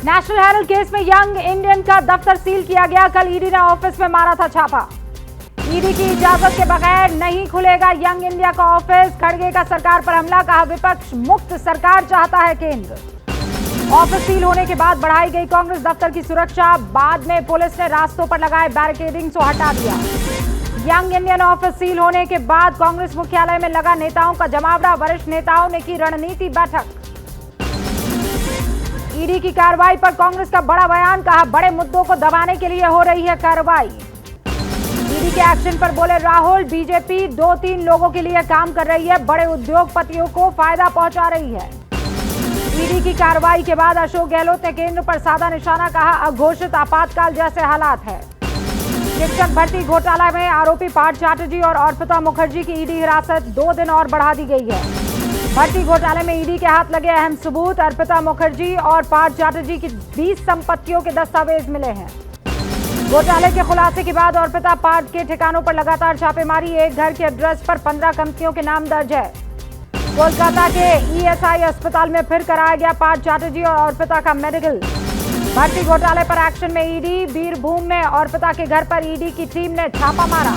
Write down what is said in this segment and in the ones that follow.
National Herald case में young Indian का दफ्तर सील किया गया। कल ईडी ने ऑफिस में मारा था छापा। ईडी की इजाजत के बगैर नहीं खुलेगा यंग इंडिया का ऑफिस। खड़गे का सरकार पर हमला, कहा विपक्ष मुक्त सरकार चाहता है केंद्र। ऑफिस सील होने के बाद बढ़ाई गई कांग्रेस दफ्तर की सुरक्षा। बाद में पुलिस ने रास्तों पर लगाए बैरिकेडिंग को हटा दिया। यंग इंडियन ऑफिस सील होने के बाद कांग्रेस मुख्यालय में लगा नेताओं का जमावड़ा। वरिष्ठ नेताओं ने की रणनीति बैठक। ईडी की कार्रवाई पर कांग्रेस का बड़ा बयान, कहा बड़े मुद्दों को दबाने के लिए हो रही है कार्रवाई। ईडी के एक्शन पर बोले राहुल, बीजेपी 2-3 लोगों के लिए काम कर रही है, बड़े उद्योगपतियों को फायदा पहुंचा रही है। ईडी की कार्रवाई के बाद अशोक गहलोत ने केंद्र पर साधा निशाना, कहा अघोषित आपातकाल जैसे हालात है। शिक्षक भर्ती घोटाला में आरोपी पार्थ चैटर्जी और अर्पिता मुखर्जी की ईडी हिरासत 2 दिन और बढ़ा दी गई है। भर्ती घोटाले में ईडी के हाथ लगे अहम सबूत। अर्पिता मुखर्जी और पार्थ चैटर्जी की 20 संपत्तियों के दस्तावेज मिले हैं। घोटाले के खुलासे के बाद अर्पिता पार्थ के ठिकानों पर लगातार छापेमारी। एक घर के एड्रेस पर 15 कंपनियों के नाम दर्ज है। कोलकाता के ईएसआई अस्पताल में फिर कराया गया पार्थ चैटर्जी और अर्पिता का मेडिकल। भर्ती घोटाले पर एक्शन में ईडी। बीरभूम में अर्पिता के घर पर ईडी की टीम ने छापा मारा।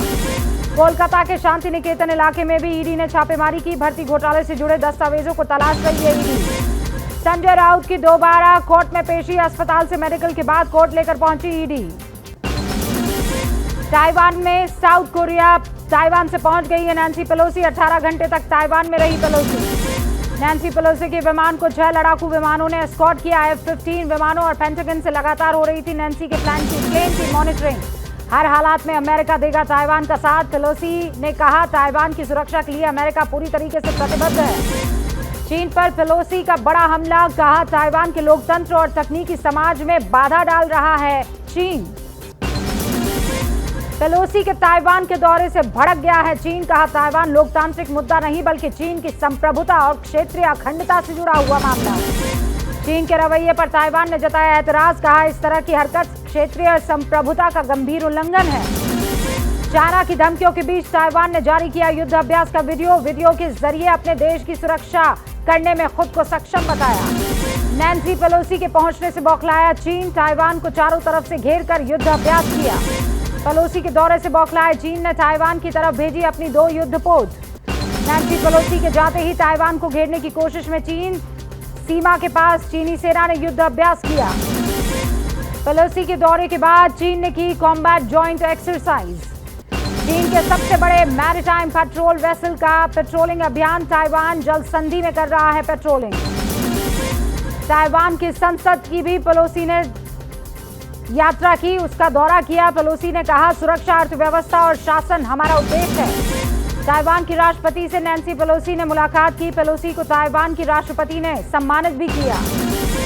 कोलकाता के शांति निकेतन इलाके में भी ईडी ने छापेमारी की। भर्ती घोटाले से जुड़े दस्तावेजों को तलाश रही है ईडी। संजय राउत की दोबारा कोर्ट में पेशी। अस्पताल से मेडिकल के बाद कोर्ट लेकर पहुंची ईडी। ताइवान में साउथ कोरिया ताइवान से पहुंच गई है नैन्सी पेलोसी। 18 घंटे तक ताइवान में रही पेलोसी। नैन्सी पेलोसी के विमान को 6 लड़ाकू विमानों ने एस्कॉर्ट किया। F-15 विमानों और पेंटागन से लगातार हो रही थी नैन्सी के प्लेन की मॉनिटरिंग। हर हालात में अमेरिका देगा ताइवान का साथ। पेलोसी ने कहा ताइवान की सुरक्षा के लिए अमेरिका पूरी तरीके से प्रतिबद्ध है। चीन पर पेलोसी का बड़ा हमला, कहा ताइवान के लोकतंत्र और तकनीकी समाज में बाधा डाल रहा है चीन। पेलोसी के ताइवान के दौरे से भड़क गया है चीन, कहा ताइवान लोकतांत्रिक मुद्दा नहीं बल्कि चीन की संप्रभुता और क्षेत्रीय अखंडता से जुड़ा हुआ मामला है। चीन के रवैये पर ताइवान ने जताया ऐतराज, कहा इस तरह की हरकत क्षेत्रीय संप्रभुता का गंभीर उल्लंघन है। चाइना की धमकियों के बीच ताइवान ने जारी किया युद्ध अभ्यास का वीडियो के जरिए अपने देश की सुरक्षा करने में खुद को सक्षम बताया। नैन्सी पेलोसी के पहुंचने से बौखलाया चीन। ताइवान को चारों तरफ से घेर कर युद्ध अभ्यास किया। पेलोसी के दौरे से बौखलाए चीन ने ताइवान की तरफ भेजी अपनी 2 युद्धपोत। नैन्सी पेलोसी के जाते ही ताइवान को घेरने की कोशिश में चीन सीमा के पास चीनी सेना ने युद्ध अभ्यास किया। पेलोसी के दौरे के बाद चीन ने की कॉम्बैट जॉइंट एक्सरसाइज। चीन के सबसे बड़े मैरीटाइम पेट्रोल वेसल का पेट्रोलिंग अभियान। ताइवान जल संधि में कर रहा है पेट्रोलिंग। ताइवान की संसद की भी पेलोसी ने यात्रा की, उसका दौरा किया। पेलोसी ने कहा सुरक्षा, अर्थव्यवस्था और शासन हमारा उद्देश्य है। ताइवान की राष्ट्रपति से नैन्सी पेलोसी ने मुलाकात की। पेलोसी को ताइवान की राष्ट्रपति ने सम्मानित भी किया।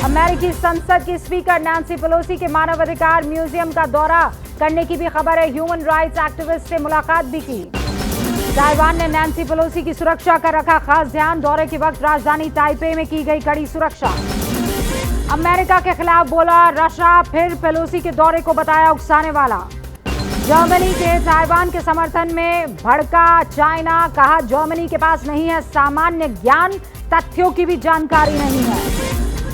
अमेरिकी संसद की स्पीकर नैन्सी पेलोसी के मानवाधिकार म्यूजियम का दौरा करने की भी खबर है। ह्यूमन राइट्स एक्टिविस्ट से मुलाकात भी की। ताइवान ने नैन्सी पेलोसी की सुरक्षा का रखा खास ध्यान। दौरे के वक्त राजधानी ताइपे में की गई कड़ी सुरक्षा। अमेरिका के खिलाफ बोला रशिया, फिर पेलोसी के दौरे को बताया उकसाने वाला। जर्मनी के ताइवान के समर्थन में भड़का चाइना, कहा जर्मनी के पास नहीं है सामान्य ज्ञान, तथ्यों की भी जानकारी नहीं है।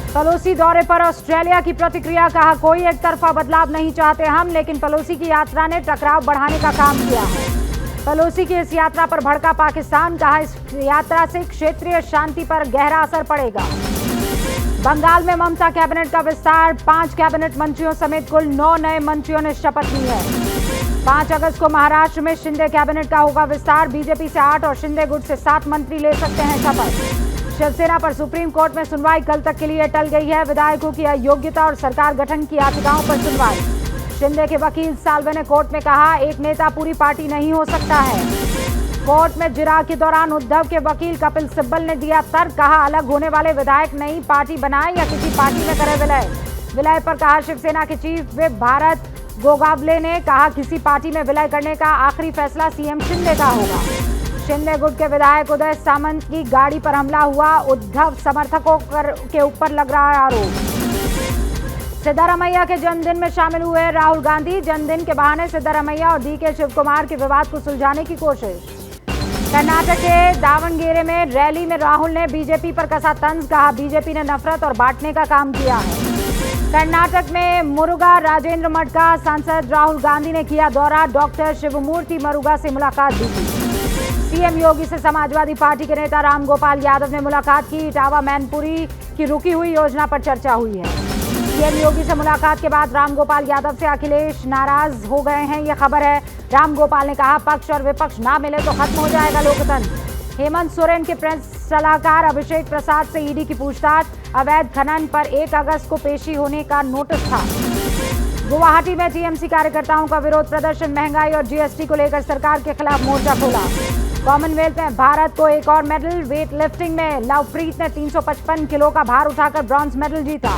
पेलोसी दौरे पर ऑस्ट्रेलिया की प्रतिक्रिया, कहा कोई एक तरफा बदलाव नहीं चाहते हम, लेकिन पेलोसी की यात्रा ने टकराव बढ़ाने का काम किया है। पेलोसी की इस यात्रा पर भड़का पाकिस्तान, कहा इस यात्रा से क्षेत्रीय शांति पर गहरा असर पड़ेगा। बंगाल में ममता कैबिनेट का विस्तार। 5 कैबिनेट मंत्रियों समेत कुल 9 नए मंत्रियों ने शपथ ली है। 5 अगस्त को महाराष्ट्र में शिंदे कैबिनेट का होगा विस्तार। बीजेपी से 8 और शिंदे गुट से 7 मंत्री ले सकते हैं शपथ। शिवसेना पर सुप्रीम कोर्ट में सुनवाई कल तक के लिए टल गई है। विधायकों की अयोग्यता और सरकार गठन की याचिकाओं पर सुनवाई। शिंदे के वकील साल्वे ने कोर्ट में कहा एक नेता पूरी पार्टी नहीं हो सकता है। कोर्ट में जिरह के दौरान उद्धव के वकील कपिल सिब्बल ने दिया तर्क, कहा अलग होने वाले विधायक नई पार्टी बनाए या किसी पार्टी में करे विलय। विलय पर कहा शिवसेना के चीफ व्हिप भारत गोगावले ने कहा किसी पार्टी में विलय करने का आखिरी फैसला सीएम शिंदे का होगा। शिंदे गुट के विधायक उदय सामंत की गाड़ी पर हमला हुआ। उद्धव समर्थकों के ऊपर लग रहा है आरोप। सिद्धारमैया के जन्मदिन में शामिल हुए राहुल गांधी। जन्मदिन के बहाने सिद्धारमैया और डीके शिवकुमार के विवाद को सुलझाने की कोशिश। कर्नाटक के दावणगेरे में रैली में राहुल ने बीजेपी पर कसा तंज, कहा बीजेपी ने नफरत और बांटने का काम किया है। कर्नाटक में मुरुगा राजेंद्र मठ का सांसद राहुल गांधी ने किया दौरा। डॉक्टर शिवमूर्ति मुरुगा से मुलाकात भी की। सीएम योगी से समाजवादी पार्टी के नेता रामगोपाल यादव ने मुलाकात की। इटावा मैनपुरी की रुकी हुई योजना पर चर्चा हुई है। सीएम योगी से मुलाकात के बाद रामगोपाल यादव से अखिलेश नाराज हो गए हैं, ये खबर है। रामगोपाल ने कहा, पक्ष और विपक्ष ना मिले तो खत्म हो जाएगा लोकतंत्र। हेमंत सोरेन के प्रेस सलाहकार अभिषेक प्रसाद से ईडी की पूछताछ। अवैध खनन पर 1 अगस्त को पेशी होने का नोटिस था। गुवाहाटी में टीएमसी कार्यकर्ताओं का विरोध प्रदर्शन। महंगाई और जीएसटी को लेकर सरकार के खिलाफ मोर्चा खोला। कॉमनवेल्थ में भारत को एक और मेडल। वेट लिफ्टिंग में लवप्रीत ने 355 किलो का भार उठाकर ब्रॉन्ज मेडल जीता।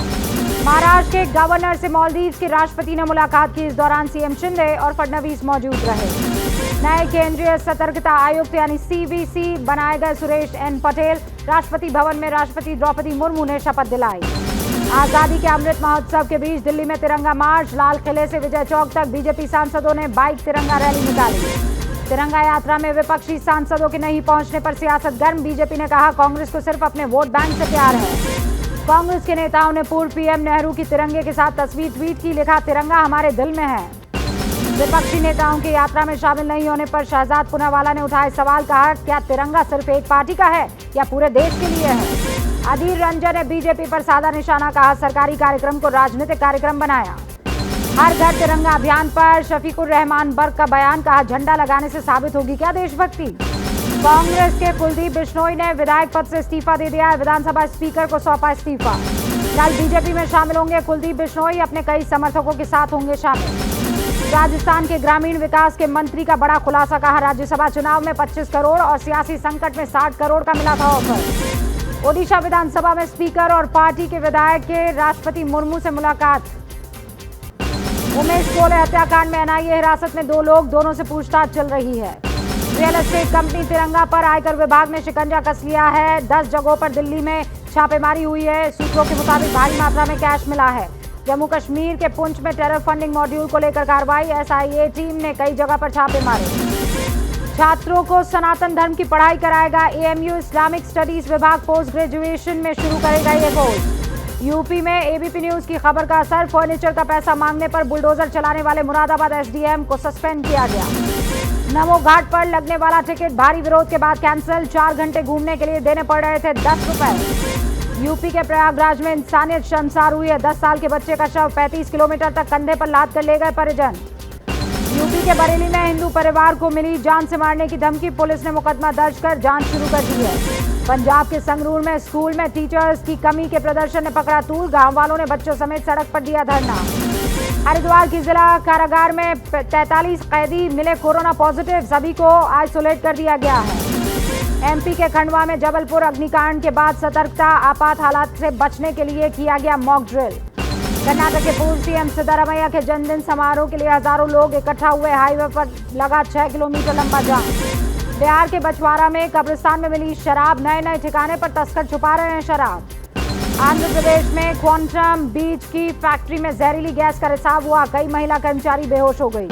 महाराष्ट्र के गवर्नर से मालदीव के राष्ट्रपति ने मुलाकात की। इस दौरान सीएम शिंदे और फडणवीस मौजूद रहे। नए केंद्रीय सतर्कता आयुक्त यानी सीवीसी बनाए गए सुरेश एन पटेल। राष्ट्रपति भवन में राष्ट्रपति द्रौपदी मुर्मू ने शपथ दिलाई। आजादी के अमृत महोत्सव के बीच दिल्ली में तिरंगा मार्च। लाल किले से विजय चौक तक बीजेपी सांसदों ने बाइक तिरंगा रैली निकाली। तिरंगा यात्रा में विपक्षी सांसदों के नहीं पहुंचने पर सियासत गर्म। बीजेपी ने कहा, कांग्रेस को सिर्फ अपने वोट बैंक से प्यार है। कांग्रेस के नेताओं ने पूर्व पीएम नेहरू की तिरंगे के साथ तस्वीर ट्वीट की। लिखा, तिरंगा हमारे दिल में है। विपक्षी नेताओं की यात्रा में शामिल नहीं होने पर शहजाद पूनावाला ने उठाए सवाल। कहा, क्या तिरंगा सिर्फ एक पार्टी का है या पूरे देश के लिए है? अधीर रंजन ने बीजेपी पर साधा निशाना। कहा, सरकारी कार्यक्रम को राजनीतिक कार्यक्रम बनाया। हर घर तिरंगा अभियान पर शफीकुर रहमान बर्क का बयान। कहा, झंडा लगाने से साबित होगी क्या देशभक्ति? कांग्रेस के कुलदीप बिश्नोई ने विधायक पद से इस्तीफा दे दिया है। विधानसभा स्पीकर को सौंपा इस्तीफा। कल बीजेपी में शामिल होंगे कुलदीप बिश्नोई। अपने कई समर्थकों के साथ होंगे शामिल। राजस्थान के ग्रामीण विकास के मंत्री का बड़ा खुलासा। कहा, राज्यसभा चुनाव में 25 करोड़ और सियासी संकट में 60 करोड़ का मिला था ऑफर। ओडिशा विधानसभा में स्पीकर और पार्टी के विधायक के राष्ट्रपति मुर्मू से मुलाकात। उमेश कोले हत्याकांड में एनआईए हिरासत में 2 लोग, दोनों से पूछताछ चल रही है। रियल एस्टेट कंपनी तिरंगा पर आयकर विभाग ने शिकंजा कस लिया है। 10 जगहों पर दिल्ली में छापेमारी हुई है। सूत्रों के मुताबिक भारी मात्रा में कैश मिला है। जम्मू कश्मीर के पुंछ में टेरर फंडिंग मॉड्यूल को लेकर कार्रवाई। एसआईए टीम ने कई जगह पर छापे मारे। छात्रों को सनातन धर्म की पढ़ाई कराएगा एएमयू। इस्लामिक स्टडीज विभाग पोस्ट ग्रेजुएशन में शुरू करेगा ये कोर्स। यूपी में एबीपी न्यूज की खबर का असर। फर्नीचर का पैसा मांगने पर बुलडोजर चलाने वाले मुरादाबाद एसडीएम को सस्पेंड किया गया। नमो घाट पर लगने वाला टिकट भारी विरोध के बाद कैंसिल। 4 घंटे घूमने के लिए देने पड़ रहे थे 10 रुपए। यूपी के प्रयागराज में इंसानियत शर्मसार हुई है। 10 साल के बच्चे का शव 35 किलोमीटर तक कंधे पर लाद कर ले गए परिजन। यूपी के बरेली में हिंदू परिवार को मिली जान से मारने की धमकी। पुलिस ने मुकदमा दर्ज कर जांच शुरू कर दी है। पंजाब के संगरूर में स्कूल में टीचर्स की कमी के प्रदर्शन ने पकड़ा तूल। गांव वालों ने बच्चों समेत सड़क पर दिया धरना। हरिद्वार की जिला कारागार में 43 कैदी मिले कोरोना पॉजिटिव। सभी को आइसोलेट कर दिया गया है। एमपी के खंडवा में जबलपुर अग्निकांड के बाद सतर्कता। आपात हालात से बचने के लिए किया गया मॉक ड्रिल। कर्नाटक के पूर्व सीएम सिद्धारमैया के जन्मदिन समारोह के लिए हजारों लोग इकट्ठा हुए। हाईवे पर लगा 6 किलोमीटर लंबा जाम। बिहार के बछवाड़ा में कब्रिस्तान में मिली शराब। नए नए ठिकाने पर तस्कर छुपा रहे हैं शराब। आंध्र प्रदेश में क्वांटम बीच की फैक्ट्री में जहरीली गैस का रिसाव हुआ। कई महिला कर्मचारी बेहोश हो गई।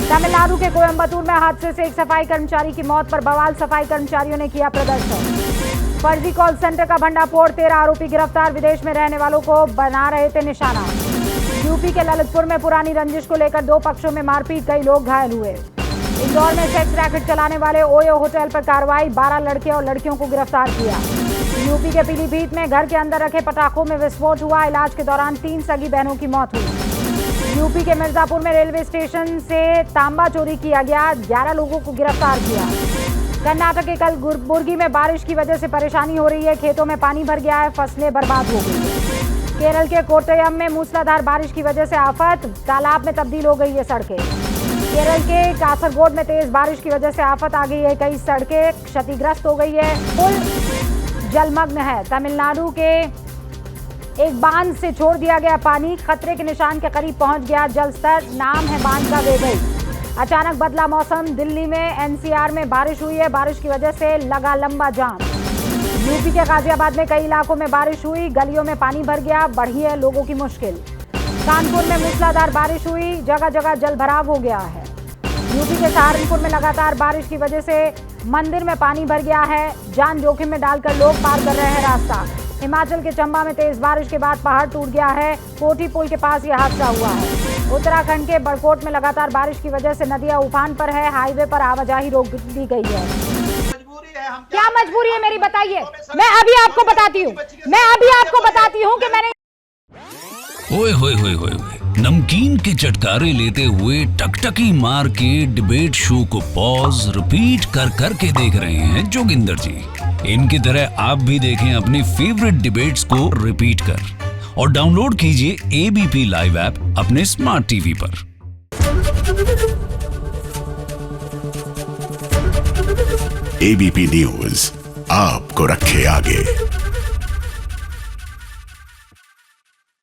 तमिलनाडु के कोयम्बटूर में हादसे से एक सफाई कर्मचारी की मौत पर बवाल। सफाई कर्मचारियों ने किया प्रदर्शन। फर्जी कॉल सेंटर का भंडाफोड़। 13 आरोपी गिरफ्तार। विदेश में रहने वालों को बना रहे थे निशाना। यूपी के ललितपुर में पुरानी रंजिश को लेकर 2 पक्षों में मारपीट। कई लोग घायल हुए। इंदौर में सेक्स रैकेट चलाने वाले ओयो होटल पर कार्रवाई। 12 लड़के और लड़कियों को गिरफ्तार किया। यूपी के पीलीभीत में घर के अंदर रखे पटाखों में विस्फोट हुआ। इलाज के दौरान 3 सगी बहनों की मौत हुई। यूपी के मिर्जापुर में रेलवे स्टेशन से तांबा चोरी किया गया। 11 लोगों को गिरफ्तार किया। कर्नाटक के कलबुर्गी में बारिश की वजह से परेशानी हो रही है। खेतों में पानी भर गया है। फसलें बर्बाद हो गई। केरल के कोट्टयम में मूसलाधार बारिश की वजह से आफत। तालाब में तब्दील हो गई है सड़कें। केरल के कासरगोड में तेज बारिश की वजह से आफत आ गई है। कई सड़कें क्षतिग्रस्त हो गई है। पुल जलमग्न है। तमिलनाडु के एक बांध से छोड़ दिया गया पानी। खतरे के निशान के करीब पहुंच गया जलस्तर। नाम है बांध का वेगई। अचानक बदला मौसम। दिल्ली में एनसीआर में बारिश हुई है। बारिश की वजह से लगा लंबा जाम। यूपी के गाजियाबाद में कई इलाकों में बारिश हुई। गलियों में पानी भर गया। बढ़ी है लोगों की मुश्किल। कानपुर में मूसलाधार बारिश हुई। जगह जगह जल भराव हो गया है। यूपी के सहारनपुर में लगातार बारिश की वजह से मंदिर में पानी भर गया है। जान जोखिम में डालकर लोग पार कर रहे हैं रास्ता। हिमाचल के चंबा में तेज बारिश के बाद पहाड़ टूट गया है। कोठी पुल के पास यह हादसा हुआ है। उत्तराखंड के बड़कोट में लगातार बारिश की वजह से नदियां उफान पर है। हाईवे पर आवाजाही रोक दी गई है। क्या मजबूरी है मेरी, बताइए। मैं अभी आपको बताती हूँ कि मैंने ओए होए होए होए नमकीन के चटकारे लेते हुए टकटकी मार के डिबेट शो को पॉज रिपीट कर कर के देख रहे हैं जोगिंदर जी। इनकी तरह आप भी देखें अपनी फेवरेट डिबेट्स को रिपीट कर और डाउनलोड कीजिए एबीपी लाइव ऐप अपने स्मार्ट टीवी पर। एबीपी न्यूज आपको रखे आगे।